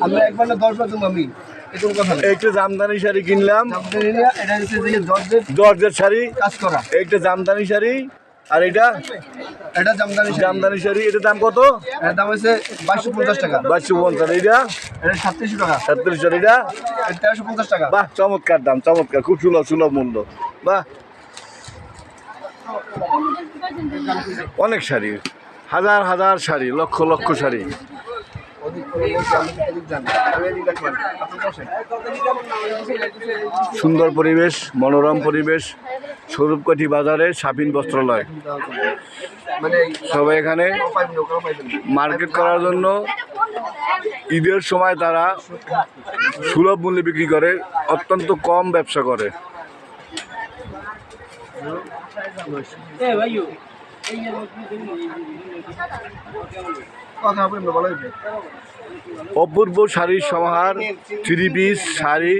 আমরা একবার না 10 বার তুমি আমি এরকম কথা না। একটা জামদানি শাড়ি কিনলাম, জামদানি না, এটা হচ্ছে যে জর্জেট শাড়ি কাজ করা। একটা জামদানি শাড়ি, আর এটা জামদানি জামদানি শাড়ি। এটার দাম কত? এর দাম হচ্ছে 2250 টাকা। 2250। এটা এটা 3700 টাকা। 3700। এটা 1350 টাকা। বাহ, চমৎকার দাম, চমৎকার, খুব সুলভ মূল্য। বাহ, অনেক শাড়ি, হাজার হাজার শাড়ি, লক্ষ লক্ষ শাড়ি। সুন্দর পরিবেশ, মনোরম পরিবেশ, স্বরূপকাঠি বাজারে শাপিন বস্ত্রালয়। সবাই এখানে মার্কেট করার জন্য ঈদের সময় তারা সুলভ মূল্যে বিক্রি করে, অত্যন্ত কম ব্যবসা করে। অপূর্ব শাড়ির সমাহার, থ্রি পিস শাড়ি,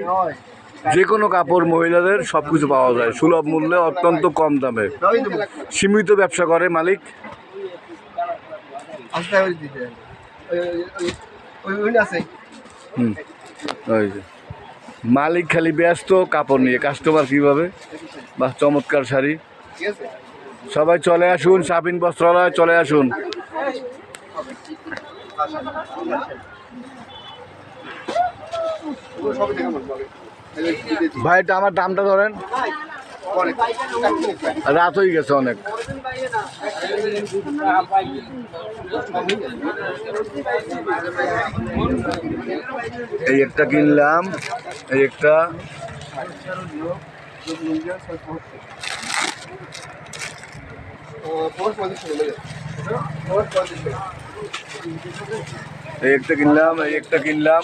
যে কোনো কাপড় মহিলাদের সবকিছু পাওয়া যায় সুলভ মূল্যে, অত্যন্ত কম দামে। সীমিত ব্যবসা করে মালিক। মালিক খালি ব্যস্ত কাপড় নিয়ে, কাস্টমার কিভাবে। বাহ, চমৎকার শাড়ি। সবাই চলে আসুন, শাপিন বস্ত্রালয় চলে আসুন। ভাইটা আমার দামটা ধরেন, রাত হয়ে গেছে অনেক। এই একটা কিনলাম, এই একটা, এই একটা কিনলাম, এই একটা কিনলাম।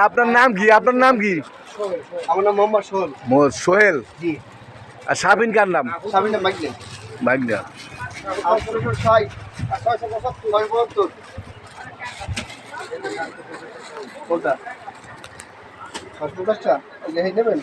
আপনার নাম কি? আপনার নাম কি? আমার নাম মোহাম্মদ সোহেল। সোহেল। আর সাবিন কার নাম? সাবিনা মাইকলে। মাইকলা। 860 675 কোনটা? 50টা এই নেবেন।